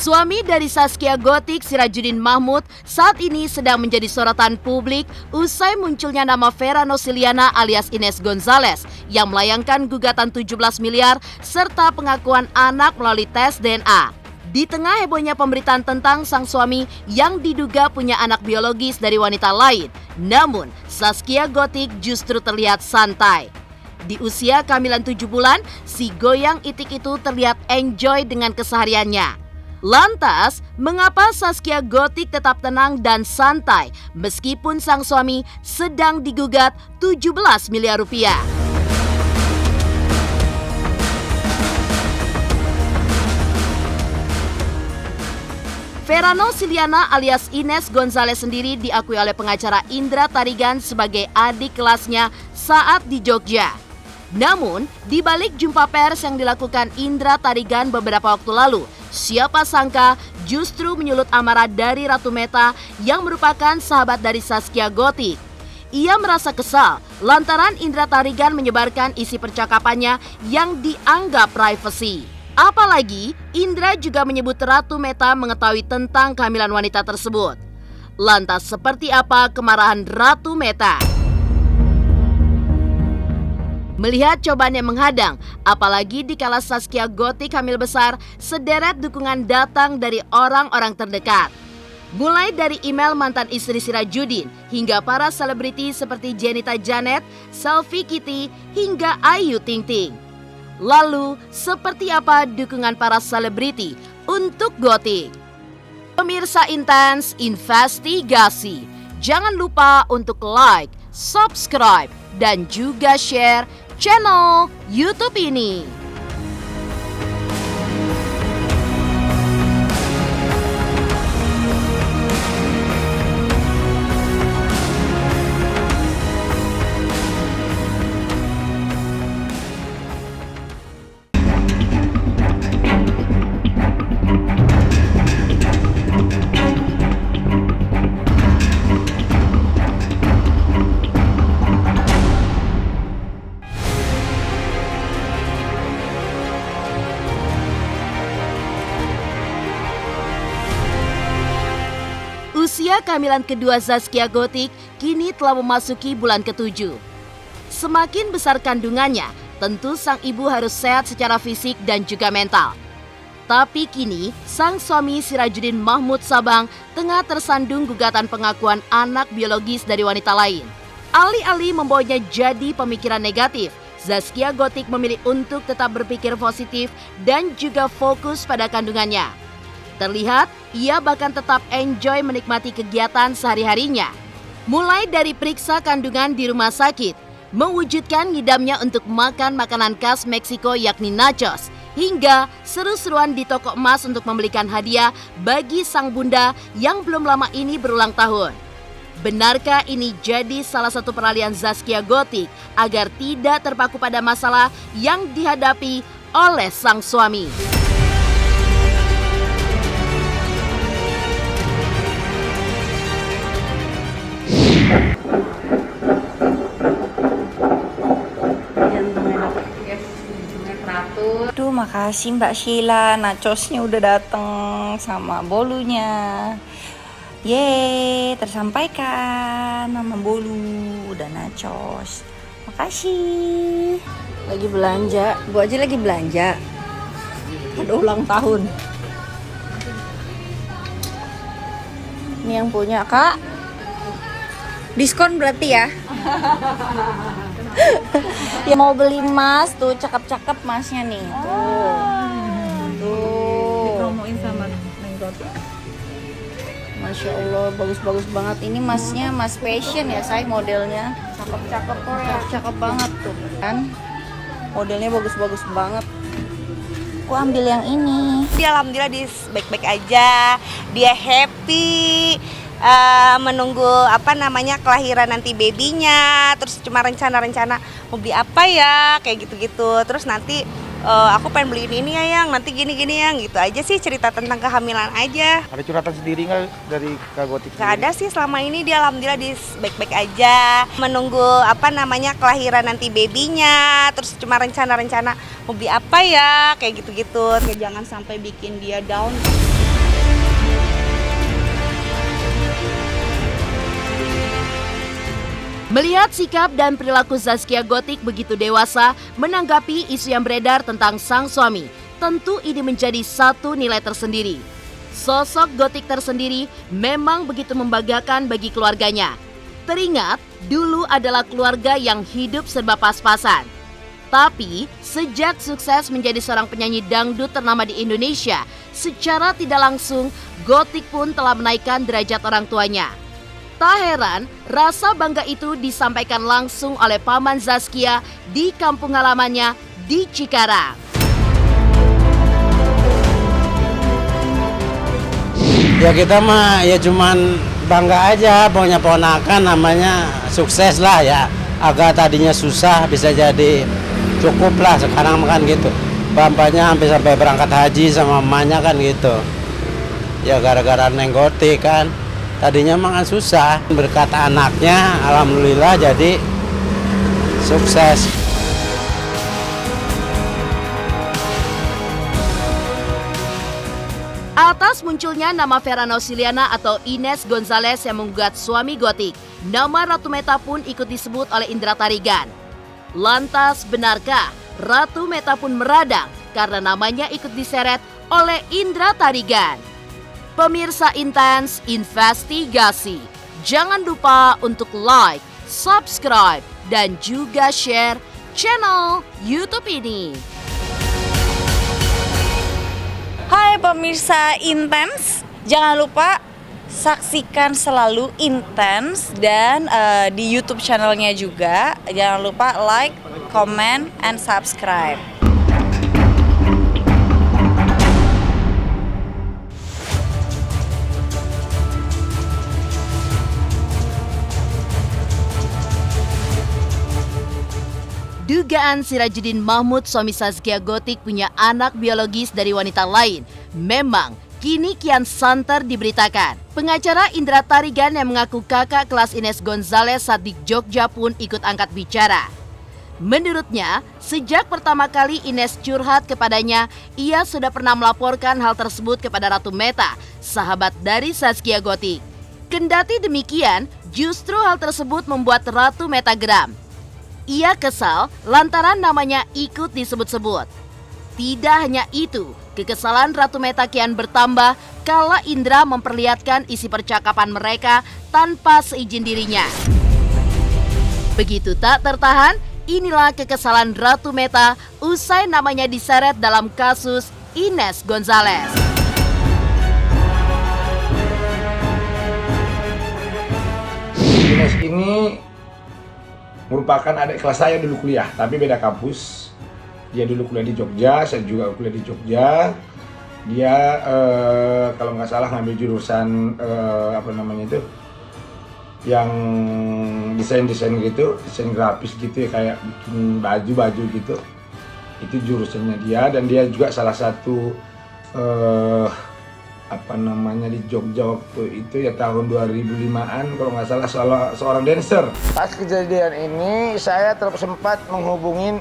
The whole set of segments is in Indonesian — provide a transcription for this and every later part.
Suami dari Zaskia Gotik, Sirajuddin Mahmud, saat ini sedang menjadi sorotan publik usai munculnya nama Vera Nosiliana alias Ines Gonzalez yang melayangkan gugatan 17 miliar serta pengakuan anak melalui tes DNA. Di tengah hebohnya pemberitaan tentang sang suami yang diduga punya anak biologis dari wanita lain, namun Zaskia Gotik justru terlihat santai. Di usia kehamilan 7 bulan, si goyang itik itu terlihat enjoy dengan kesehariannya. Lantas, mengapa Zaskia Gotik tetap tenang dan santai meskipun sang suami sedang digugat 17 miliar rupiah? Vera Nosiliana alias Ines Gonzalez sendiri diakui oleh pengacara Indra Tarigan sebagai adik kelasnya saat di Jogja. Namun, di balik jumpa pers yang dilakukan Indra Tarigan beberapa waktu lalu, siapa sangka justru menyulut amarah dari Ratu Meta yang merupakan sahabat dari Zaskia Gotik. Ia merasa kesal lantaran Indra Tarigan menyebarkan isi percakapannya yang dianggap privasi. Apalagi, Indra juga menyebut Ratu Meta mengetahui tentang kehamilan wanita tersebut. Lantas seperti apa kemarahan Ratu Meta? Melihat cobaan yang menghadang, apalagi dikala Zaskia Gotik hamil besar, sederet dukungan datang dari orang-orang terdekat. Mulai dari email mantan istri Sirajuddin, hingga para selebriti seperti Jenita Janet, Selfie Kitty, hingga Ayu Ting Ting. Lalu, seperti apa dukungan para selebriti untuk Gotik? Pemirsa Intens Investigasi, jangan lupa untuk like, subscribe, dan juga share channel YouTube ini. Usia kehamilan kedua Zaskia Gotik kini telah memasuki bulan ke-7. Semakin besar kandungannya, tentu sang ibu harus sehat secara fisik dan juga mental. Tapi kini, sang suami Sirajuddin Mahmud Sabang tengah tersandung gugatan pengakuan anak biologis dari wanita lain. Alih-alih membawanya jadi pemikiran negatif, Zaskia Gotik memilih untuk tetap berpikir positif dan juga fokus pada kandungannya. Terlihat, ia bahkan tetap enjoy menikmati kegiatan sehari-harinya. Mulai dari periksa kandungan di rumah sakit, mewujudkan ngidamnya untuk makan makanan khas Meksiko yakni nachos, hingga seru-seruan di toko emas untuk membelikan hadiah bagi sang bunda yang belum lama ini berulang tahun. Benarkah ini jadi salah satu peralihan Zaskia Gotik agar tidak terpaku pada masalah yang dihadapi oleh sang suami? Aduh, makasih Mbak Sheila, nachosnya udah dateng sama bolunya. Yeay, tersampaikan sama bolu, udah nachos. Makasih. Lagi belanja, gua aja lagi belanja. Ada ulang tahun. Ini yang punya Kak. Diskon berarti ya? Ya mau beli emas tuh, cakep-cakep emasnya nih. Tuh. Dipromoin sama Neng Gotik. Masya Allah, bagus-bagus banget. Ini emasnya emas fashion ya, say modelnya. Cakep-cakep kok ya. Cakep banget tuh kan. Modelnya bagus-bagus banget. Aku ambil yang ini. Dia alhamdulillah dia baik-baik aja. Dia happy. Menunggu kelahiran nanti babynya, terus cuma rencana mau beli apa ya kayak gitu-gitu, terus nanti aku pengen beli ini ya yang nanti gini-gini yang gitu aja sih, cerita tentang kehamilan aja. Ada curhatan sendiri nggak dari Kak Gotik? Gak ada sih, selama ini dia alhamdulillah dia baik-baik aja, menunggu kelahiran nanti babynya, terus cuma rencana mau beli apa ya kayak gitu-gitu. Jangan sampai bikin dia down. Melihat sikap dan perilaku Zaskia Gotik begitu dewasa menanggapi isu yang beredar tentang sang suami, tentu ini menjadi satu nilai tersendiri. Sosok Gotik tersendiri memang begitu membanggakan bagi keluarganya. Teringat, dulu adalah keluarga yang hidup serba pas-pasan. Tapi, sejak sukses menjadi seorang penyanyi dangdut ternama di Indonesia, secara tidak langsung, Gotik pun telah menaikkan derajat orang tuanya. Tak heran, rasa bangga itu disampaikan langsung oleh paman Zaskia di kampung halamannya di Cikarang. Ya kita mah ya cuman bangga aja, punya ponakan namanya sukses lah ya. Agak tadinya susah bisa jadi cukup lah sekarang kan gitu. Bapaknya hampir sampai berangkat haji sama mamanya kan gitu. Ya gara-gara Neng Gotik kan. Tadinya emang kan susah, berkat anaknya alhamdulillah jadi sukses. Atas munculnya nama Vera Nausiliana atau Ines Gonzalez yang menggugat suami Gotik, nama Ratu Meta pun ikut disebut oleh Indra Tarigan. Lantas benarkah Ratu Meta pun meradang karena namanya ikut diseret oleh Indra Tarigan? Pemirsa Intens Investigasi, jangan lupa untuk like, subscribe, dan juga share channel YouTube ini. Hai pemirsa Intens, jangan lupa saksikan selalu Intens dan di YouTube channelnya juga. Jangan lupa like, comment, and subscribe. Dugaan Sirajuddin Mahmud, suami Zaskia Gotik, punya anak biologis dari wanita lain memang kini kian santer diberitakan. Pengacara Indra Tarigan yang mengaku kakak kelas Ines Gonzalez saat di Jogja pun ikut angkat bicara. Menurutnya, sejak pertama kali Ines curhat kepadanya, ia sudah pernah melaporkan hal tersebut kepada Ratu Meta, sahabat dari Zaskia Gotik. Kendati demikian, justru hal tersebut membuat Ratu Meta geram. Ia kesal lantaran namanya ikut disebut-sebut. Tidak hanya itu, kekesalan Ratu Meta kian bertambah kala Indra memperlihatkan isi percakapan mereka tanpa seizin dirinya. Begitu tak tertahan, inilah kekesalan Ratu Meta usai namanya diseret dalam kasus Ines Gonzalez. Ines ini merupakan adik kelas saya dulu kuliah, tapi beda kampus. Dia dulu kuliah di Jogja, saya juga kuliah di Jogja. Dia kalau nggak salah ngambil jurusan apa namanya itu, yang desain gitu, desain grafis gitu ya, kayak bikin baju gitu. Itu jurusannya dia, dan dia juga salah satu apa namanya di Jogja waktu itu ya tahun 2005-an kalau nggak salah, seorang dancer. Pas kejadian ini saya sempat menghubungin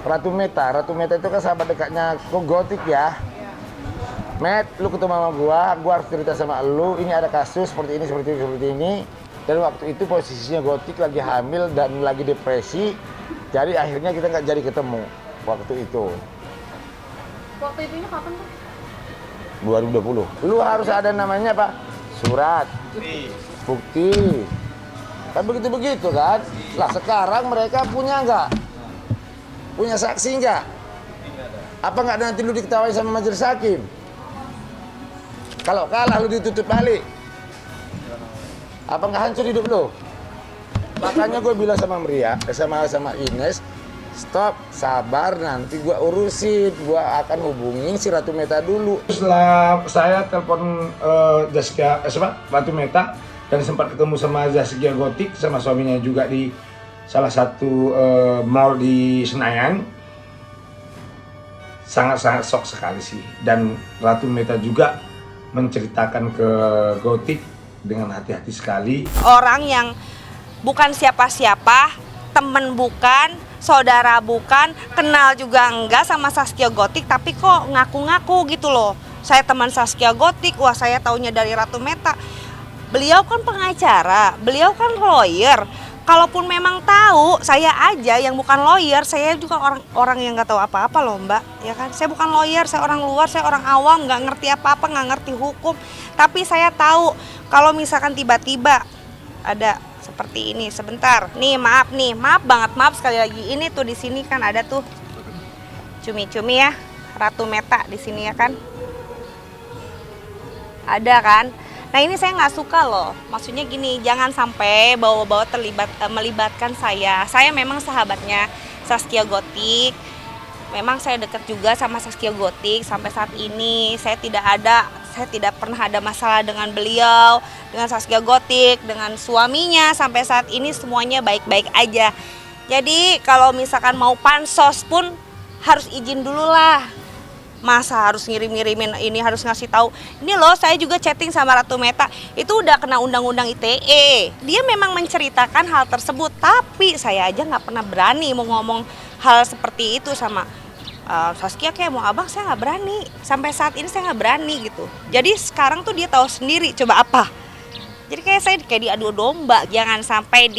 Ratu Meta. Ratu Meta itu kan sahabat dekatnya Gotik ya. Met, lu ketemu sama gua harus cerita sama lu, ini ada kasus seperti ini. Dan waktu itu posisinya Gotik lagi hamil dan lagi depresi, jadi akhirnya kita nggak jadi ketemu waktu itu. Waktu itu kapan tuh? 2020. Lu harus ada namanya apa? Surat. Bukti. Kan begitu kan? Lah sekarang mereka punya nggak? Punya saksi nggak? Apa nggak nanti lu diketawain sama majelis hakim? Kalau kalah lu ditutup balik. Apa nggak hancur hidup lu? Makanya gue bilang sama sama Ines, stop, sabar, nanti gua urusin, gua akan hubungin si Ratu Meta dulu. Setelah saya telepon Ratu Meta dan sempat ketemu sama Zaskia Gotik sama suaminya juga di salah satu mall di Senayan, sangat-sangat shock sekali sih. Dan Ratu Meta juga menceritakan ke Gotik dengan hati-hati sekali. Orang yang bukan siapa-siapa, temen bukan, saudara bukan, kenal juga enggak sama Zaskia Gotik, tapi kok ngaku-ngaku gitu loh. Saya teman Zaskia Gotik, wah saya taunya dari Ratu Meta. Beliau kan pengacara, beliau kan lawyer. Kalaupun memang tahu, saya aja yang bukan lawyer, saya juga orang yang nggak tahu apa-apa loh Mbak, ya kan? Saya bukan lawyer, saya orang luar, saya orang awam, nggak ngerti apa-apa, nggak ngerti hukum. Tapi saya tahu kalau misalkan tiba-tiba ada seperti ini, sebentar, nih maaf banget, maaf sekali lagi. Ini tuh di sini kan ada tuh cumi-cumi ya, Ratu Meta di sini ya kan? Ada kan? Nah ini saya nggak suka loh, maksudnya gini, jangan sampai bawa-bawa melibatkan saya. Saya memang sahabatnya Zaskia Gotik, memang saya dekat juga sama Zaskia Gotik sampai saat ini. Saya tidak pernah ada masalah dengan beliau, dengan Zaskia Gotik, dengan suaminya. Sampai saat ini semuanya baik-baik aja. Jadi kalau misalkan mau pansos pun harus izin dulu lah. Masa harus ngirim-ngirimin ini, harus ngasih tahu. Ini loh, saya juga chatting sama Ratu Meta. Itu udah kena undang-undang ITE. Dia memang menceritakan hal tersebut, tapi saya aja nggak pernah berani mau ngomong hal seperti itu sama Zaskia. Kayak mau abang, saya nggak berani. Sampai saat ini saya nggak berani gitu. Jadi sekarang tuh dia tahu sendiri coba apa. Jadi kayak saya kayak diadu domba. Jangan sampai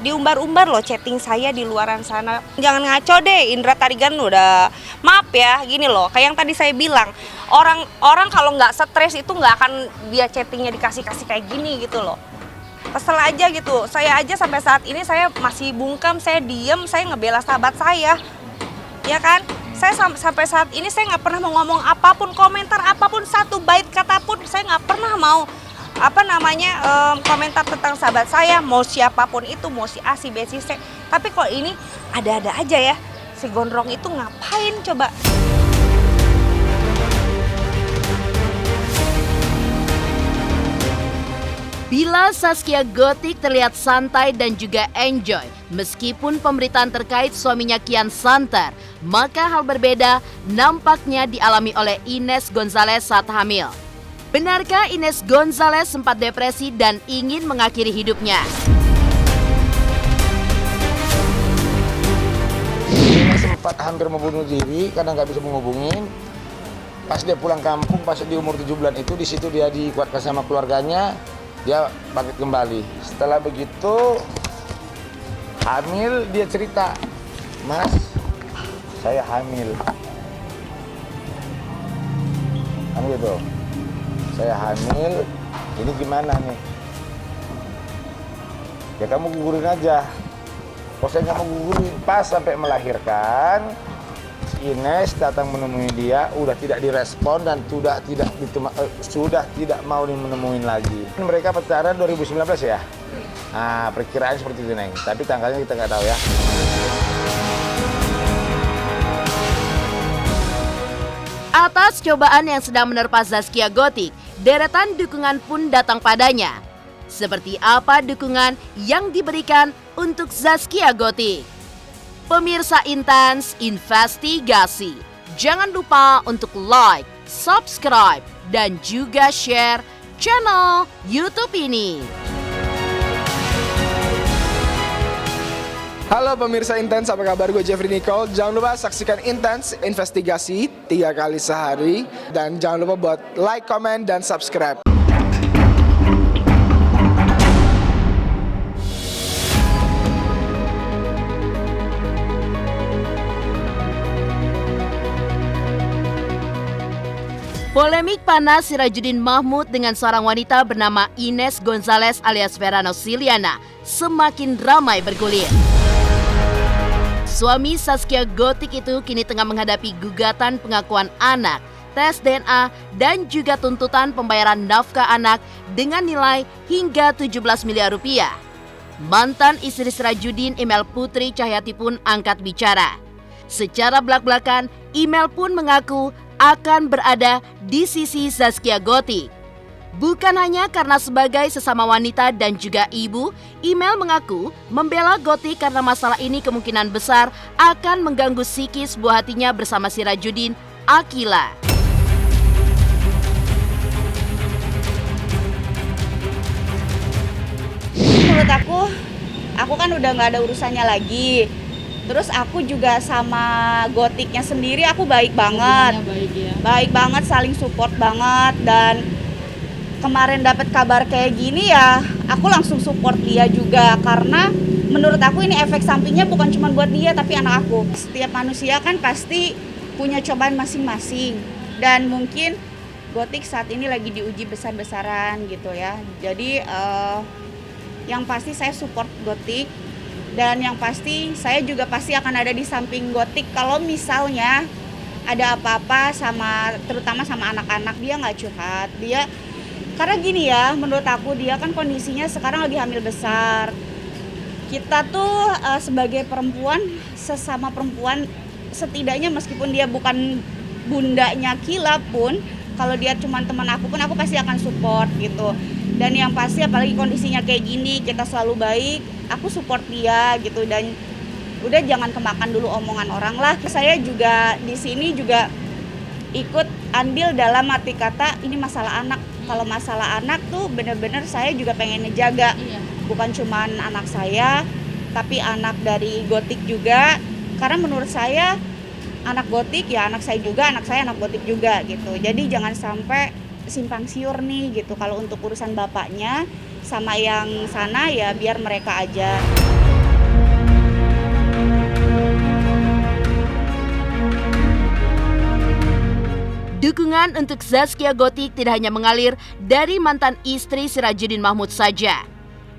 diumbar-umbar loh chatting saya di luaran sana. Jangan ngaco deh, Indra Tarigan udah, maaf ya, gini loh, kayak yang tadi saya bilang, orang kalau nggak stres itu nggak akan dia chattingnya dikasih-kasih kayak gini gitu loh. Kesel aja gitu, saya aja sampai saat ini saya masih bungkam, saya diem, saya ngebela sahabat saya, ya kan? Saya sampai saat ini saya nggak pernah mau ngomong apapun, komentar apapun, satu bait kata pun saya nggak pernah mau komentar tentang sahabat saya, mau siapapun itu, mau si A, si B, si C. Tapi kok ini ada-ada aja ya, si gondrong itu ngapain coba? Bila Zaskia Gotik terlihat santai dan juga enjoy, meskipun pemberitaan terkait suaminya kian santer, maka hal berbeda nampaknya dialami oleh Ines Gonzalez saat hamil. Benarkah Ines Gonzalez sempat depresi dan ingin mengakhiri hidupnya? Ines sempat hampir membunuh diri karena nggak bisa menghubungin. Pas dia pulang kampung, pas di umur 7 bulan itu, di situ dia dikuatkan sama keluarganya, dia bangkit kembali. Setelah begitu, hamil, dia cerita, "Mas, saya hamil." Kan gitu. Saya hamil, ini gimana nih? Ya kamu gugurin aja. Kok saya nggak mau gugurin? Pas sampai melahirkan, Ines datang menemui dia, udah tidak direspon dan sudah tidak mau menemuin lagi. Mereka pacaran 2019 ya? Nah, perkiraan seperti itu, Neng. Tapi tanggalnya kita nggak tahu ya. Atas cobaan yang sedang menerpa Zaskia Gotik, deretan dukungan pun datang padanya. Seperti apa dukungan yang diberikan untuk Zaskia Gotik? Pemirsa Intens Investigasi, jangan lupa untuk like, subscribe, dan juga share channel YouTube ini. Halo pemirsa Intens, apa kabar? Gue Jeffrey Nicole. Jangan lupa saksikan Intens Investigasi 3 kali sehari. Dan jangan lupa buat like, comment, dan subscribe. Polemik panas Sirajuddin Mahmud dengan seorang wanita bernama Ines Gonzalez alias Vera Nosiliana semakin ramai bergulir. Suami Zaskia Gotik itu kini tengah menghadapi gugatan pengakuan anak, tes DNA, dan juga tuntutan pembayaran nafkah anak dengan nilai hingga 17 miliar rupiah. Mantan istri Sirajuddin, Emel Putri Cahyati pun angkat bicara. Secara belak-belakan, Emel pun mengaku akan berada di sisi Zaskia Gotik. Bukan hanya karena sebagai sesama wanita dan juga ibu, Emel mengaku membela Gotik karena masalah ini kemungkinan besar akan mengganggu psikis buah hatinya bersama Sirajuddin, Akila. Menurut aku kan udah nggak ada urusannya lagi. Terus aku juga sama Gotiknya sendiri aku baik banget. Baik banget, saling support banget. Dan kemarin dapat kabar kayak gini ya, aku langsung support dia juga karena menurut aku ini efek sampingnya bukan cuma buat dia tapi anak aku. Setiap manusia kan pasti punya cobaan masing-masing dan mungkin Gothic saat ini lagi diuji besar-besaran gitu ya. Jadi yang pasti saya support Gothic dan yang pasti saya juga pasti akan ada di samping Gothic kalau misalnya ada apa-apa terutama sama anak-anak. Dia nggak curhat, dia karena gini ya, menurut aku dia kan kondisinya sekarang lagi hamil besar. Kita tuh sebagai perempuan, sesama perempuan, setidaknya meskipun dia bukan bundanya Kila pun, kalau dia cuma teman aku pun aku pasti akan support gitu. Dan yang pasti apalagi kondisinya kayak gini, kita selalu baik, aku support dia gitu. Dan udah jangan kemakan dulu omongan orang lah. Saya juga di sini juga ikut andil dalam arti kata ini masalah anak. Kalau masalah anak tuh bener-bener saya juga pengen ngejaga. Bukan cuman anak saya, tapi anak dari Gothic juga. Karena menurut saya anak Gothic ya anak saya juga, anak saya anak Gothic juga gitu. Jadi jangan sampai simpang siur nih gitu. Kalau untuk urusan bapaknya sama yang sana ya biar mereka aja. Dukungan untuk Zaskia Gothic tidak hanya mengalir dari mantan istri Sirajuddin Mahmud saja.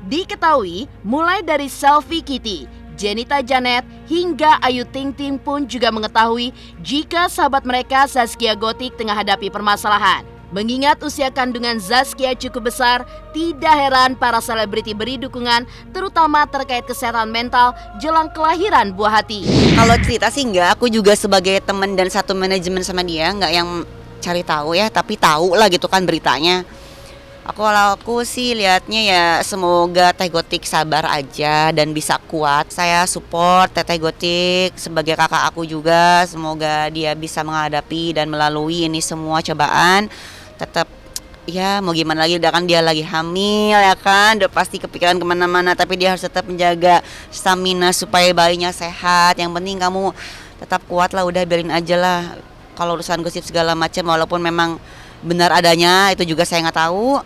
Diketahui mulai dari Selfie Kitty, Jenita Janet hingga Ayu Ting Ting pun juga mengetahui jika sahabat mereka Zaskia Gothic tengah hadapi permasalahan. Mengingat usia kandungan Zaskia cukup besar, tidak heran para selebriti beri dukungan terutama terkait kesehatan mental jelang kelahiran buah hati. Kalau cerita sih enggak, aku juga sebagai teman dan satu manajemen sama dia, enggak yang cari tahu ya, tapi tahu lah gitu kan beritanya. Kalau aku sih lihatnya ya semoga Teh Gothic sabar aja dan bisa kuat. Saya support Teteh Gothic sebagai kakak aku juga, semoga dia bisa menghadapi dan melalui ini semua cobaan. Tetap ya mau gimana lagi, udah kan dia lagi hamil ya kan, udah pasti kepikiran kemana-mana, tapi dia harus tetap menjaga stamina supaya bayinya sehat. Yang penting kamu tetap kuat lah, udah biarin aja lah. Kalau urusan gosip segala macam walaupun memang benar adanya itu juga saya nggak tahu.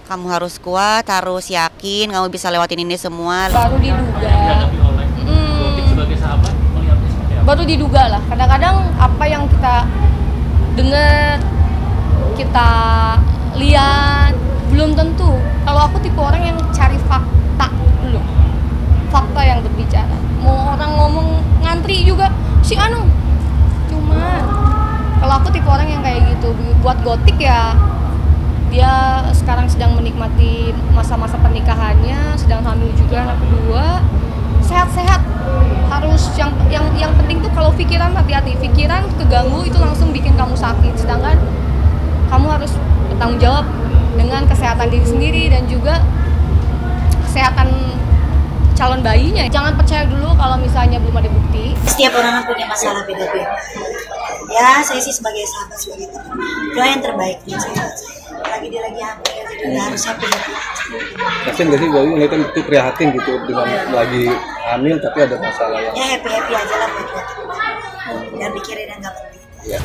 Kamu harus kuat, harus yakin kamu bisa lewatin ini semua. Baru diduga. Baru diduga lah. Kadang-kadang apa yang kita dengar, kita lihat belum tentu. Kalau aku tipe orang yang cari fakta dulu. Fakta yang berbicara. Mau orang ngomong ngantri juga si anu. Cuma kalau aku tipe orang yang kayak gitu. Buat Gothic ya dia sekarang sedang menikmati masa-masa pernikahannya, sedang hamil juga anak kedua. Sehat-sehat. Harus yang penting tuh kalau pikiran hati-hati. Pikiran keganggu itu langsung bikin kamu sakit. Sedangkan kamu harus bertanggung jawab dengan kesehatan diri sendiri dan juga kesehatan calon bayinya. Jangan percaya dulu kalau misalnya belum ada bukti. Setiap orang punya masalah beda-beda. Ya, saya sih sebagai sahabat, sebagai teman, doa yang terbaik untuk saya. Lagi dia lagi hamil, jadi udah harus happy. Kasian gak sih Bayu ngeliatin itu prihatin gitu dengan lagi hamil tapi ada masalah yang... Ya happy aja lah buat kita. Jangan mikirin yang gak penting. Ya.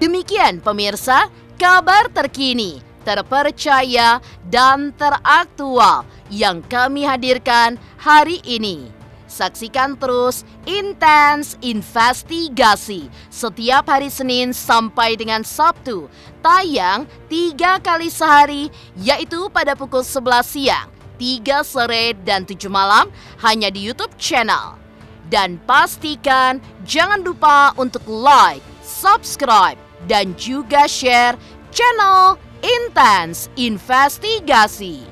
Demikian pemirsa, kabar terkini, terpercaya, dan teraktual yang kami hadirkan hari ini. Saksikan terus Intens Investigasi setiap hari Senin sampai dengan Sabtu, tayang 3 kali sehari, yaitu pada pukul 11 siang, 3 sore, dan 7 malam, hanya di YouTube channel. Dan pastikan jangan lupa untuk like, subscribe, dan juga share channel Intens Investigasi.